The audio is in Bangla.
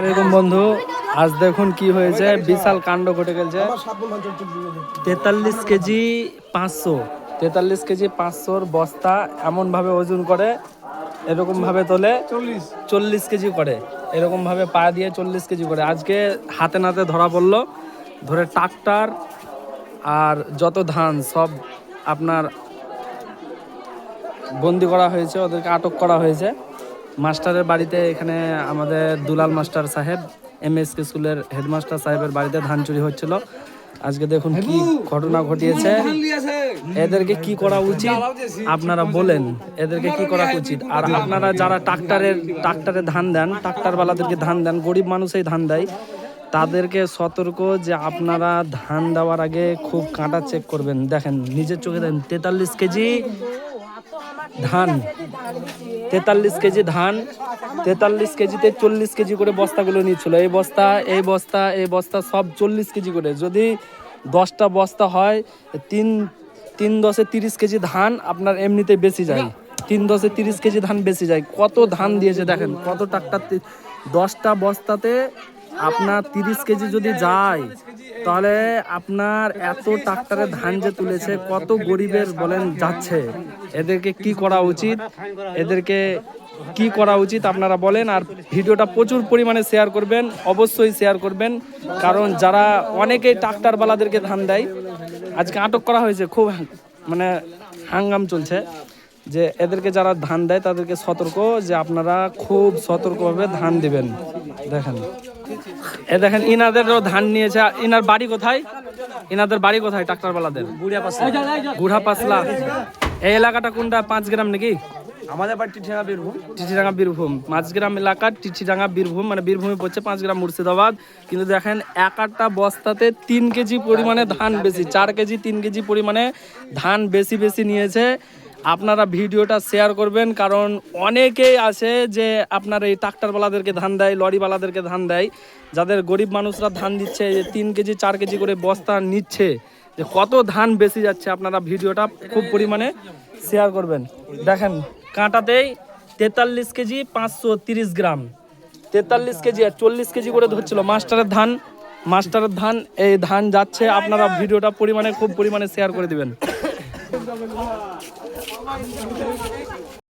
এরকম বন্ধু আজ দেখুন কি হয়েছে, বিশাল কাণ্ড ঘটে গেছে। 43 কেজি 500, 43 কেজি 500 বস্তা এমন ভাবে ওজন করে, এরকম ভাবে তোলে 40 কেজি করে, এরকম ভাবে পা দিয়ে 40 কেজি করে। আজকে হাতে নাতে ধরা পড়লো, ধরে ট্রাক্টর আর যত ধান সব আপনার বন্দি করা হয়েছে, ওদেরকে আটক করা হয়েছে। মাস্টারের বাড়িতে, এখানে আমাদের দুলাল মাস্টার সাহেব MSK স্কুলের হেডমাস্টার সাহেবের বাড়িতে ধান চুরি হচ্ছিল। আজকে দেখুন কি ঘটনা ঘটিয়েছে। এদেরকে কি করা উচিত আপনারা বলেন, এদেরকে কি করা উচিত? আর আপনারা যারা ট্রাক্টরে ধান দেন, ট্রাক্টরওয়ালাদেরকে ধান দেন, গরিব মানুষই ধান দেয়, তাদেরকে সতর্ক যে আপনারা ধান দেওয়ার আগে খুব কাঁটা চেক করবেন। দেখেন নিজের চোখে দেখেন, 43 কেজি ধান, 43 কেজি ধান, 43 কেজিতে 40 কেজি করে বস্তাগুলো নিচ্ছিল। এই বস্তা সব 40 কেজি করে। যদি 10টা বস্তা হয়, 3 × 10 = 30 কেজি ধান আপনার এমনিতে বেশি যায়। 3 × 10 = 30 কেজি ধান বেশি যায়। কত ধান দিয়েছে দেখেন, কত ট্রাক্টর। 10টা বস্তাতে আপনার 30 কেজি যদি যায়, তাহলে আপনার এত ট্রাক্টরে ধান যে তুলেছে, কত গরিবের বলেন যাচ্ছে। এদেরকে কি করা উচিত? এদেরকে কি করা উচিত আপনারা বলেন। আর ভিডিওটা প্রচুর পরিমাণে শেয়ার করবেন, অবশ্যই শেয়ার করবেন, কারণ যারা অনেকেই ট্রাক্টরওয়ালাদেরকে ধান দেয়, আজকে আটক করা হয়েছে। খুব মানে হাঙ্গাম চলছে যে এদেরকে যারা ধান দেয় তাদেরকে সতর্ক যে আপনারা খুব সতর্কভাবে ধান দিবেন। দেখেন দেখেন ইনাদেরও ধান নিয়েছে। ইনার বাড়ি কোথায়? ইনাদের বাড়ি কোথায় ট্রাক্টরওয়ালাদের? গুড়া পাসলা। এই এলাকাটা কোনটা? 5 গ্রাম নাকি? আমাদের বাড়ি টিটিডাঙ্গা বীরভূম। টিটিডাঙ্গা বীরভূম, 5 গ্রাম এলাকা টিটিডাঙ্গা বীরভূম, মানে বীরভূমে পড়ছে, 5 গ্রাম মুর্শিদাবাদ। কিন্তু দেখেন একটা বস্তাতে 3 কেজি পরিমাণে ধান বেশি, 4 কেজি 3 কেজি পরিমাণে ধান বেশি নিয়েছে। আপনারা ভিডিওটা শেয়ার করবেন, কারণ অনেকেই আছে যে আপনার এই ট্রাক্টরওয়ালাদেরকে ধান দেয়, লরিওয়ালাদেরকে ধান দেয়, যাদের গরিব মানুষরা ধান দিচ্ছে, 3 কেজি 4 কেজি করে বস্তা নিচ্ছে, যে কত ধান বেশি যাচ্ছে। আপনারা ভিডিওটা খুব পরিমাণে শেয়ার করবেন। দেখেন কাঁটাতেই 43 কেজি 530 গ্রাম, 43 কেজি আর 40 কেজি করে ধরছিল মাস্টারের ধান। এই ধান যাচ্ছে, আপনারা ভিডিওটা খুব পরিমাণে শেয়ার করে দিবেন।